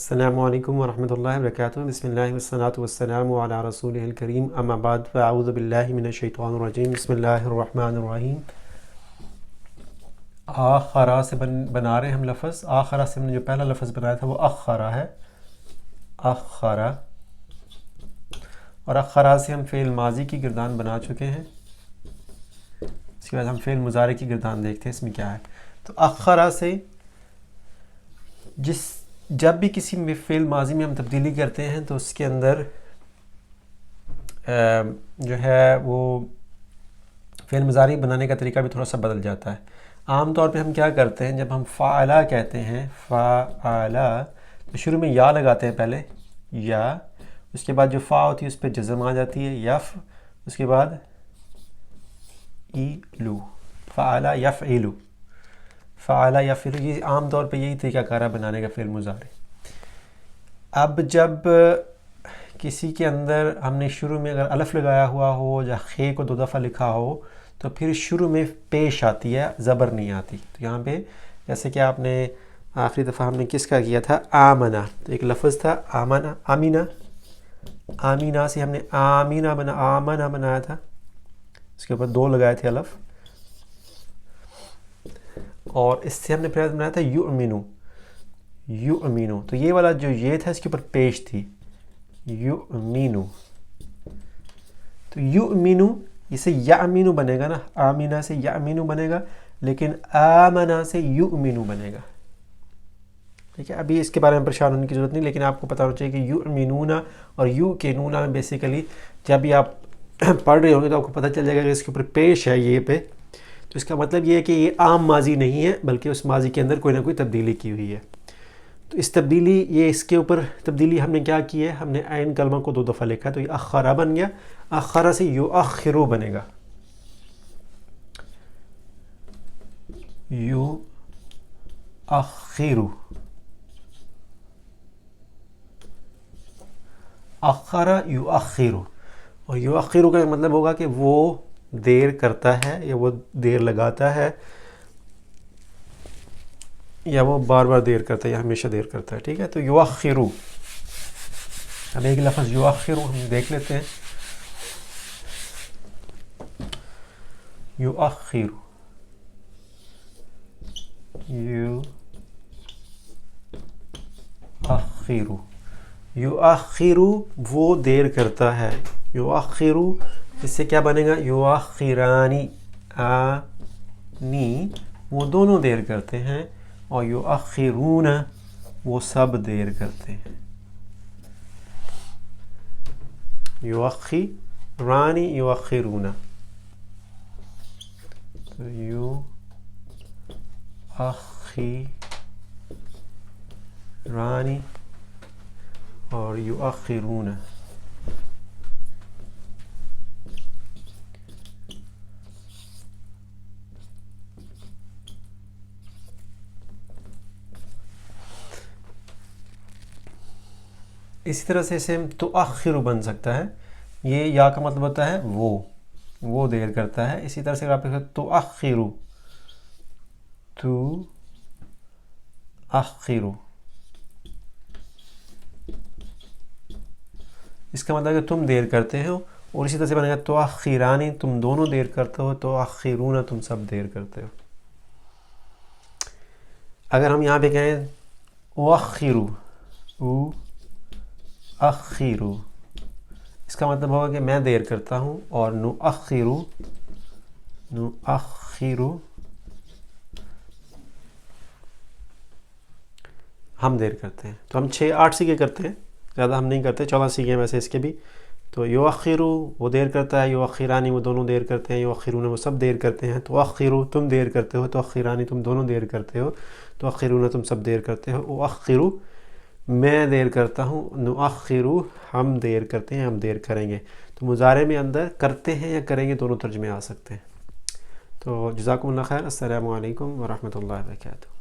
السلام علیکم ورحمۃ اللہ وبرکاتہ۔ بسم اللہ والصلاۃ والسلام علی رسولہ الکریم، اما بعد فاعوذ باللہ من الشیطان الرجیم، بسم اللہ الرحمن الرحیم۔ آخرا سے بنا رہے ہیں ہم لفظ۔ آخرا سے ہم نے جو پہلا لفظ بنایا تھا وہ اخرا ہے، اخرا، اور اخرا سے ہم فعل ماضی کی گردان بنا چکے ہیں۔ اس کے بعد ہم فعل مضارع کی گردان دیکھتے ہیں اس میں کیا ہے۔ تو اخرا سے جب بھی کسی فعل ماضی میں ہم تبدیلی کرتے ہیں تو اس کے اندر جو ہے وہ فعل مضارع بنانے کا طریقہ بھی تھوڑا سا بدل جاتا ہے۔ عام طور پہ ہم کیا کرتے ہیں، جب ہم فعلا کہتے ہیں، فعلا، تو شروع میں یا لگاتے ہیں پہلے، یا، اس کے بعد جو فا ہوتی ہے اس پہ جزم آ جاتی ہے، یف، اس کے بعد ایلو، فعلا یفعلو، فعلا یفعلو، یہ عام طور پہ یہی طریقہ کار ہے بنانے کا فعل مضارع۔ اب جب کسی کے اندر ہم نے شروع میں اگر الف لگایا ہوا ہو یا خے کو 2 دفعہ لکھا ہو تو پھر شروع میں پیش آتی ہے، زبر نہیں آتی۔ تو یہاں پہ جیسے کہ آپ نے آخری دفعہ ہم نے کس کا کیا تھا، آمنہ، تو ایک لفظ تھا آمنہ، آمینہ، آمینہ سے ہم نے آمینہ آمنہ بنایا تھا، اس کے اوپر 2 لگائے تھے الف، اور اس سے ہم نے پھر بنایا تھا یؤمنو، یؤمنو، تو یہ والا جو یہ تھا اس کے اوپر پیش تھی، یؤمنو، تو یؤمنو اسے یأمنو بنے گا نا، آمینہ سے یأمنو بنے گا، لیکن آمنہ سے یؤمنو بنے گا۔ ٹھیک ہے، ابھی اس کے بارے میں پریشان ہونے کی ضرورت نہیں، لیکن آپ کو پتہ ہونا چاہیے کہ یؤمنون اور یوقنون میں بیسیکلی جب بھی آپ پڑھ رہے ہوں گے تو آپ کو پتہ چل جائے گا کہ اس کے اوپر پیش ہے یہ پہ، تو اس کا مطلب یہ ہے کہ یہ عام ماضی نہیں ہے بلکہ اس ماضی کے اندر کوئی نہ کوئی تبدیلی کی ہوئی ہے۔ تو اس تبدیلی، یہ اس کے اوپر تبدیلی ہم نے کیا کی ہے، ہم نے عین کلمہ کو 2 دفعہ لکھا، تو یہ اخرا بن گیا، اخرا سے یؤخرو بنے گا، یؤخرو، اخرا یؤخرو، اور یؤخرو کا مطلب ہوگا کہ وہ دیر کرتا ہے یا وہ دیر لگاتا ہے یا وہ بار بار دیر کرتا ہے یا ہمیشہ دیر کرتا ہے۔ ٹھیک ہے، تو یؤخرو، اب ایک لفظ یؤخرو ہم دیکھ لیتے ہیں، یؤخرو، یؤخرو، یؤخرو وہ دیر کرتا ہے، یؤخرو اس سے کیا بنے گا، یؤخرانی، آنی وہ دونوں دیر کرتے ہیں، اور یؤخرون وہ سب دیر کرتے ہیں، یؤخرانی یؤخرون، تو یؤخرانی اور یؤخرون۔ اسی طرح سے اسے تؤخر بن سکتا ہے، یہ یا کا مطلب ہوتا ہے وہ دیر کرتا ہے۔ اسی طرح سے اگر آپ کہتے ہیں تؤخر، تؤخر، اس کا مطلب ہے کہ تم دیر کرتے ہو، اور اسی طرح سے بنے گا تؤخرانی تم دونوں دیر کرتے ہو، تؤخرون تم سب دیر کرتے ہو۔ اگر ہم یہاں پہ کہیں اؤخرو، اخیرو، اس کا مطلب ہوگا کہ میں دیر کرتا ہوں، اور نؤخرو، نؤخرو ہم دیر کرتے ہیں۔ تو ہم 8 سیغے کرتے ہیں، زیادہ ہم نہیں کرتے، 14 سیغے ہیں ویسے اس کے بھی۔ تو یؤخرو وہ دیر کرتا ہے، یؤخرانی وہ دونوں دیر کرتے ہیں، یؤخرون وہ سب دیر کرتے ہیں، تؤخرو تم دیر کرتے ہو، تؤخرانی تم دونوں دیر کرتے ہو، تؤخرون تم سب دیر کرتے ہو، اؤخرو میں دیر کرتا ہوں، نؤخرو ہم دیر کرتے ہیں، ہم دیر کریں گے۔ تو مضارع میں اندر کرتے ہیں یا کریں گے دونوں ترجمے آ سکتے ہیں۔ تو جزاکم اللہ خیر، السلام علیکم ورحمۃ اللہ وبرکاتہ۔